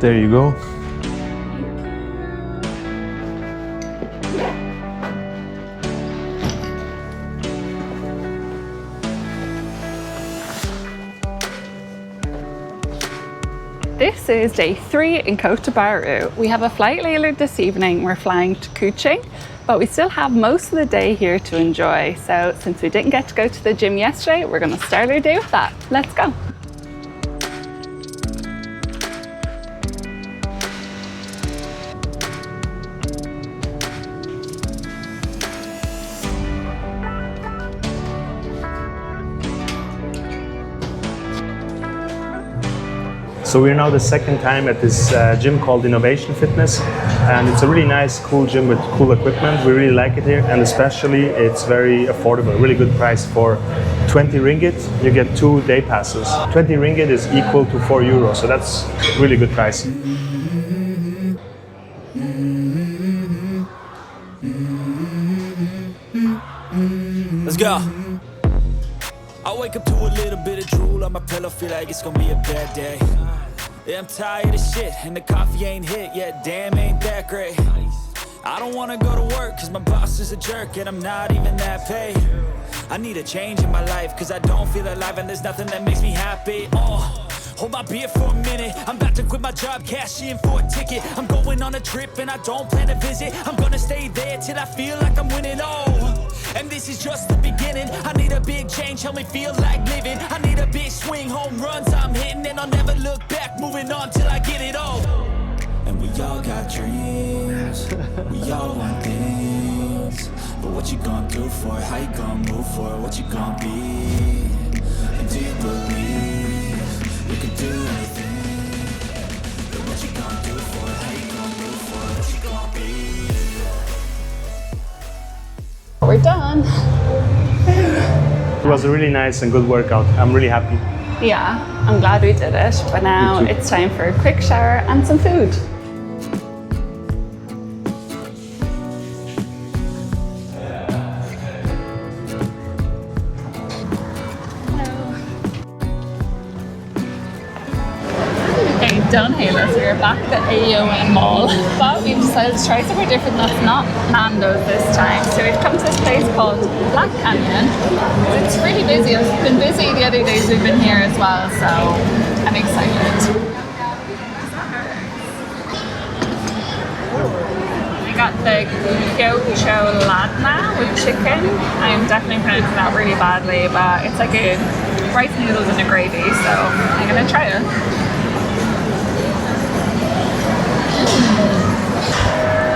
There you go. This is day 3 in Kota Bharu. We have a flight later this evening. We're flying to Kuching, but we still have most of the day here to enjoy. So since we didn't get to go to the gym yesterday, we're going to start our day with that. Let's go. So we're now the second time at this gym called Innovation Fitness, and it's a really nice, cool gym with cool equipment. We really like it here, and especially it's very affordable, really good price. For 20 ringgit, you get 2 day passes. 20 ringgit is equal to 4 euros, so that's really good price. Let's go. I wake up to a little bit of drool on my pillow, feel like it's gonna be a bad day. Yeah, I'm tired of shit, and the coffee ain't hit yet, damn, ain't that great. I don't wanna go to work, cause my boss is a jerk, and I'm not even that paid. I need a change in my life, cause I don't feel alive, and there's nothing that makes me happy. Hold my beer for a minute, I'm about to quit my job, cash in for a ticket. I'm going on a trip, and I don't plan to visit. I'm gonna stay there till I feel like I'm winning, and this is just the beginning. I need a big change, help me feel like living. I need a big swing, home runs I'm hitting, and I'll never look back, moving on till I get it all. And we all got dreams, we all want things, but what you gonna do for it? How you gonna move for it? What you gonna be? And do you believe you can do anything? But what you gonna do for it? How you gonna move for it? What you gonna be? We're done. It was a really nice and good workout. I'm really happy. Yeah, I'm glad we did it, but now it's time for a quick shower and some food. Done here, so we're back at the AON mall, but we've decided to try somewhere different that's not Nando's this time. So we've come to this place called Black Canyon. It's really busy. It's been busy the other days we've been here as well, so I'm excited. We got the gocho ladna with chicken. I'm definitely pronouncing that really badly, but it's like a rice noodles and a gravy, so I'm gonna try it.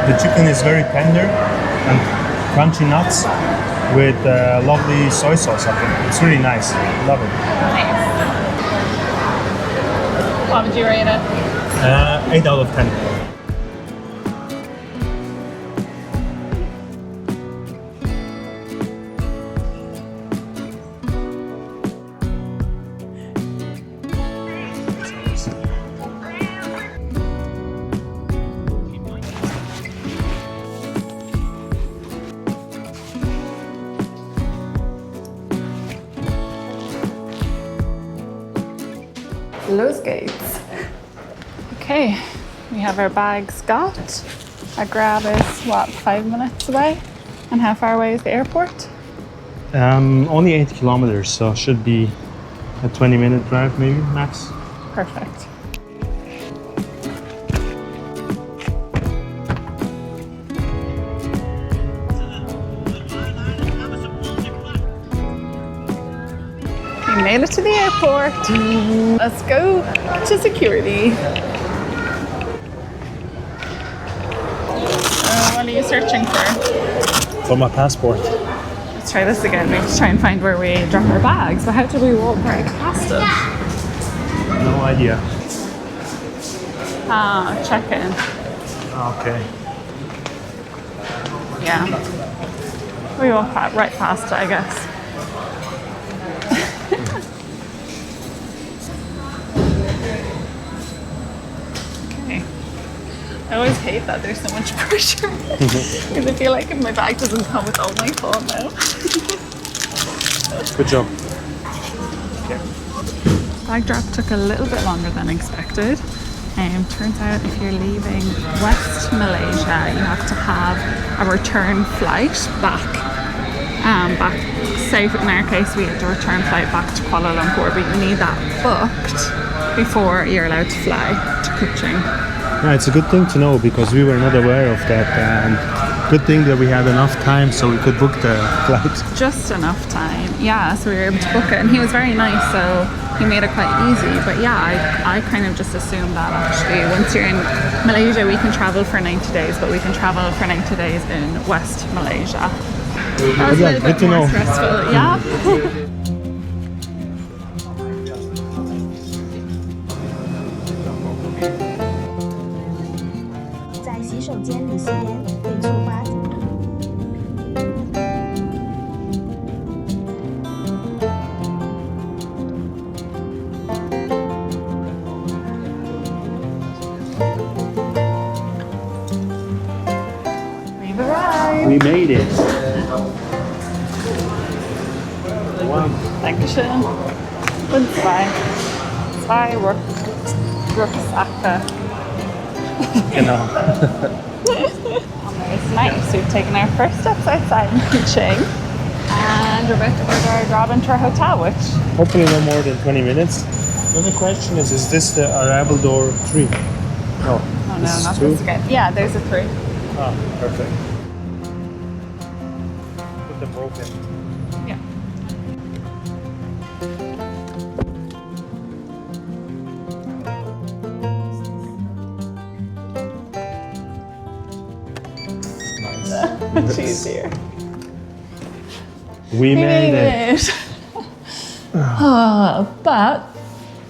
The chicken is very tender and crunchy nuts with lovely soy sauce. I think it's really nice. Love it. Nice. What would you rate it? 8 out of 10. Those gates. Okay, we have our bags got. Our grab is what, 5 minutes away? And how far away is the airport? Only 8 kilometers, so should be a 20-minute drive maybe max. Perfect. We made it to the airport. Let's go to security. What are you searching for? For my passport. Let's try this again. We have to try and find where we drop our bags. But how do we walk right past it? No idea. Ah, check-in. Okay. Yeah. We walk right past it, I guess. Okay. I always hate that there's so much pressure. Because I feel like if my bag doesn't come, it's all my fault now. Good job. Bag drop took a little bit longer than expected. Turns out if you're leaving West Malaysia, you have to have a return flight back. Back, say in our case, we had a return flight back to Kuala Lumpur, but you need that booked before you're allowed to fly to Kuching. Yeah, it's a good thing to know because we were not aware of that, and good thing that we had enough time so we could book the flight. Just enough time, yeah, so we were able to book it, and he was very nice, so he made it quite easy. But yeah, I kind of just assumed that actually once you're in Malaysia we can travel for 90 days, but we can travel for 90 days in West Malaysia. That was a little bit more stressful, yeah. 在洗手间里吸烟会触发。We've arrived. We made it. Dankeschön. Und zwei Rucksäcke. Genau. It's nice. We've taken our first steps outside in Kuching, and we're about to order our grab into our hotel, which Hopefully no more than 20 minutes. Then the question is this the arrival door 3? No. oh no, This is not 2? this again. Yeah, there's a 3. Ah, perfect. Put them both in. Yeah. Much easier. We made it. But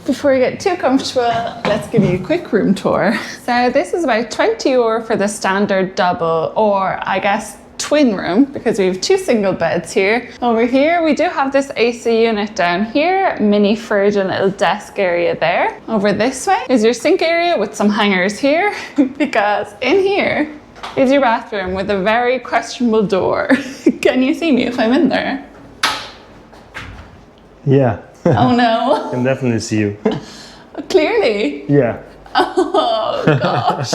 before we get too comfortable, let's give you a quick room tour. So this is about 20 euro for the standard double, or I guess twin room, because we have 2 single beds here. Over here we do have this AC unit down here, mini fridge and little desk area there. Over this way is your sink area with some hangers here, because in here is your bathroom with a very questionable door. Can you see me if I'm in there? Yeah. Oh no. I can definitely see you. Clearly. Yeah. Oh gosh.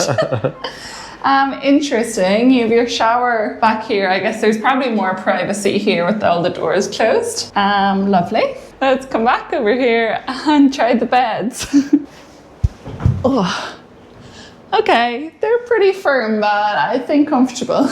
Interesting. You have your shower back here. I guess there's probably more privacy here with all the doors closed. Lovely. Let's come back over here and try the beds. Oh. Okay, they're pretty firm, but I think comfortable.